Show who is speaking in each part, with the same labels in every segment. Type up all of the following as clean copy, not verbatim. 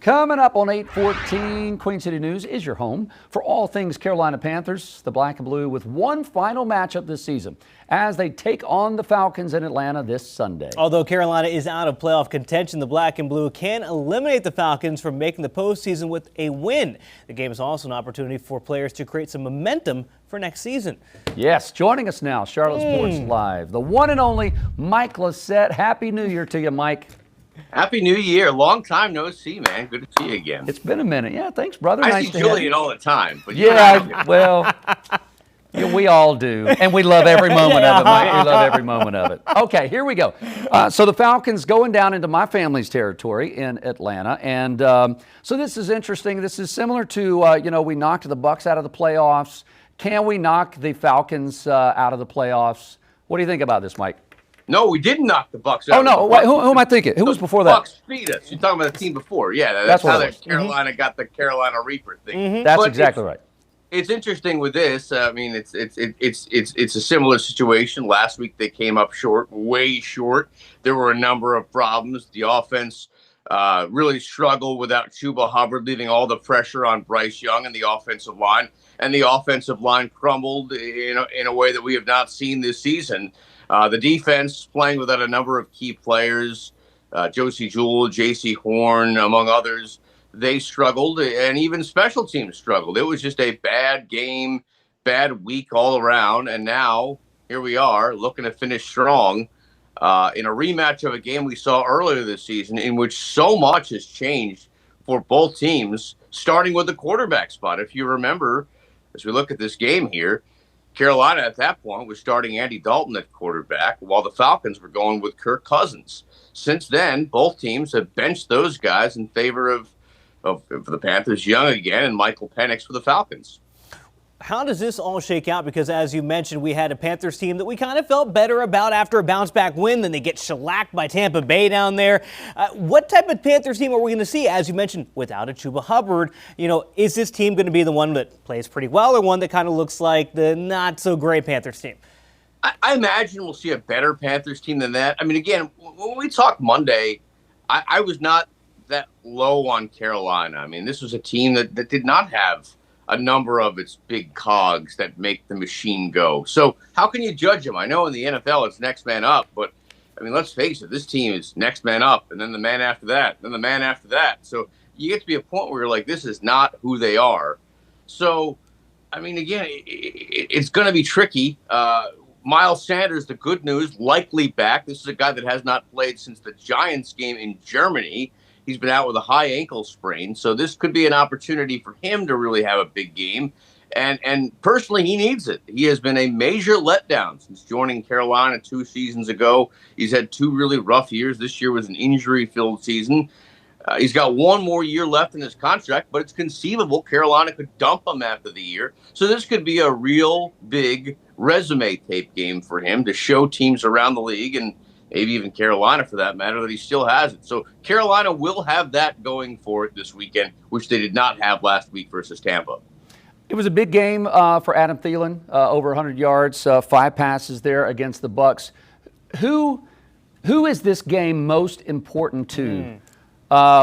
Speaker 1: Coming up on 8:14, Queen City News is your home for all things Carolina Panthers, the black and blue, with one final matchup this season as they take on the Falcons in Atlanta this Sunday.
Speaker 2: Although Carolina is out of playoff contention, the black and blue can eliminate the Falcons from making the postseason with a win. The game is also an opportunity for players to create some momentum for next season.
Speaker 1: Yes, joining us now, Charlotte Sports Live, the one and only Mike Lissette. Happy New Year to you, Mike.
Speaker 3: Happy New Year. Long time no see, man. Good to see you again.
Speaker 1: It's been a minute. Yeah, thanks, brother.
Speaker 3: I
Speaker 1: nice
Speaker 3: see
Speaker 1: to
Speaker 3: Julian all the time. But
Speaker 1: yeah, well, yeah, we all do. And we love every moment of it, Mike. We love every moment of it. Okay, here we go. So the Falcons going down into my family's territory in Atlanta. And so this is interesting. This is similar to, we knocked the Bucks out of the playoffs. Can we knock the Falcons out of the playoffs? What do you think about this, Mike?
Speaker 3: No, we didn't knock the Bucks out.
Speaker 1: Oh, no. Wait, who am I thinking? Who was before that?
Speaker 3: Bucks beat us. You're talking about the team before. Yeah, that's how the Carolina got the Carolina Reaper thing.
Speaker 1: That's exactly right.
Speaker 3: It's interesting with this. I mean, it's a similar situation. Last week they came up short, way short. There were a number of problems. The offense really struggled without Chuba Hubbard, leaving all the pressure on Bryce Young and the offensive line. And the offensive line crumbled in a way that we have not seen this season. The defense playing without a number of key players, Josie Jewell, J.C. Horn, among others, they struggled, and even special teams struggled. It was just a bad game, bad week all around, and now here we are looking to finish strong in a rematch of a game we saw earlier this season in which so much has changed for both teams, starting with the quarterback spot. If you remember, as we look at this game here, Carolina at that point was starting Andy Dalton at quarterback, while the Falcons were going with Kirk Cousins. Since then, both teams have benched those guys in favor of the Panthers, Young again, and Michael Penix for the Falcons.
Speaker 2: How does this all shake out? Because as you mentioned, we had a Panthers team that we kind of felt better about after a bounce-back win. Then they get shellacked by Tampa Bay down there. What type of Panthers team are we going to see? As you mentioned, without a Chuba Hubbard, is this team going to be the one that plays pretty well or one that kind of looks like the not-so-great Panthers team?
Speaker 3: I imagine we'll see a better Panthers team than that. I mean, again, when we talked Monday, I was not that low on Carolina. I mean, this was a team that did not have a number of its big cogs that make the machine go. So how can you judge them? I know in the NFL it's next man up, but I mean, let's face it, this team is next man up, and then the man after that, then the man after that. So you get to be a point where you're like, this is not who they are. So, I mean, again, it's going to be tricky. Miles Sanders, the good news, likely back. This is a guy that has not played since the Giants game in Germany. He's been out with a high ankle sprain, so this could be an opportunity for him to really have a big game. And personally, he needs it. He has been a major letdown since joining Carolina 2 seasons ago. He's had 2 really rough years. This year was an injury-filled season. He's got 1 more year left in his contract, but it's conceivable Carolina could dump him after the year. So this could be a real big resume tape game for him to show teams around the league and maybe even Carolina for that matter, that he still has it. So Carolina will have that going for it this weekend, which they did not have last week versus Tampa.
Speaker 1: It was a big game for Adam Thielen, over 100 yards, 5 passes there against the Bucks. Who is this game most important to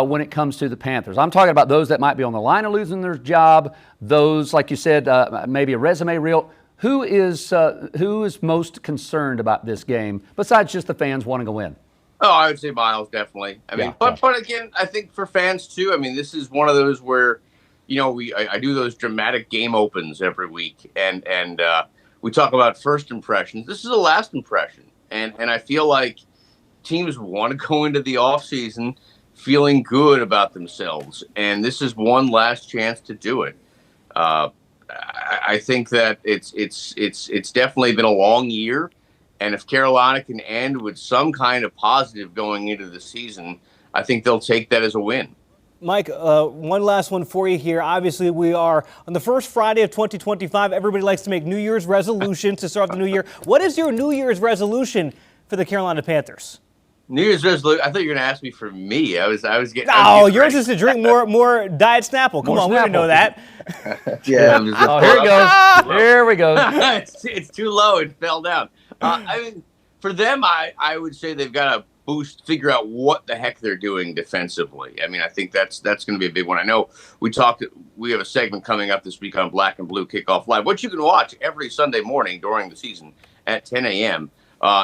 Speaker 1: when it comes to the Panthers? I'm talking about those that might be on the line of losing their job, those, like you said, maybe a resume reel. Who is most concerned about this game besides just the fans wanting to win?
Speaker 3: Oh, I would say Miles, definitely. I mean, but again, I think for fans too. I mean, this is one of those where, I do those dramatic game opens every week, and we talk about first impressions. This is a last impression, and I feel like teams want to go into the offseason feeling good about themselves, and this is one last chance to do it. I think that it's definitely been a long year, and if Carolina can end with some kind of positive going into the season, I think they'll take that as a win.
Speaker 2: Mike, one last one for you here. Obviously, we are on the first Friday of 2025. Everybody likes to make New Year's resolutions to start the new year. What is your New Year's resolution for the Carolina Panthers?
Speaker 3: New Year's resolution. I thought you were going to ask me for me. I was getting.
Speaker 2: Oh, yours is to drink more Diet Snapple. Come on, we didn't know that.
Speaker 3: Yeah.
Speaker 1: Oh, here it goes. Here we go.
Speaker 3: It's too low. It fell down. I mean, for them, I would say they've got to figure out what the heck they're doing defensively. I mean, I think that's going to be a big one. I know we have a segment coming up this week on Black and Blue Kickoff Live, which you can watch every Sunday morning during the season at 10 a.m.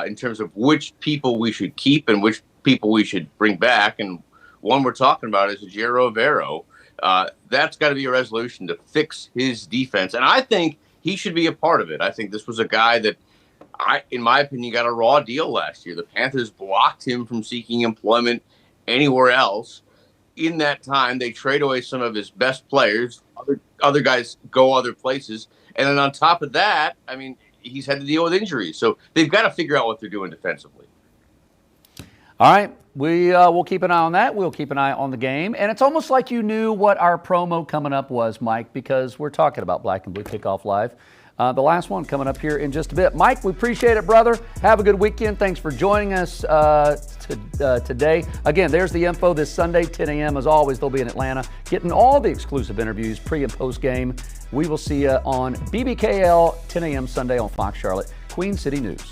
Speaker 3: In terms of which people we should keep and which people we should bring back. And one we're talking about is Ejiro Evero. That's got to be a resolution to fix his defense. And I think he should be a part of it. I think this was a guy that, in my opinion, got a raw deal last year. The Panthers blocked him from seeking employment anywhere else. In that time, they trade away some of his best players. Other guys go other places. And then on top of that, I mean, he's had to deal with injuries. So they've got to figure out what they're doing defensively.
Speaker 1: All right. We'll keep an eye on that. We'll keep an eye on the game. And it's almost like you knew what our promo coming up was, Mike, because we're talking about Black and Blue Kickoff Live. The last one coming up here in just a bit. Mike, we appreciate it, brother. Have a good weekend. Thanks for joining us today. Again, there's the info this Sunday, 10 a.m. As always, they'll be in Atlanta, getting all the exclusive interviews pre and post game. We will see you on BBKL, 10 a.m. Sunday on Fox Charlotte, Queen City News.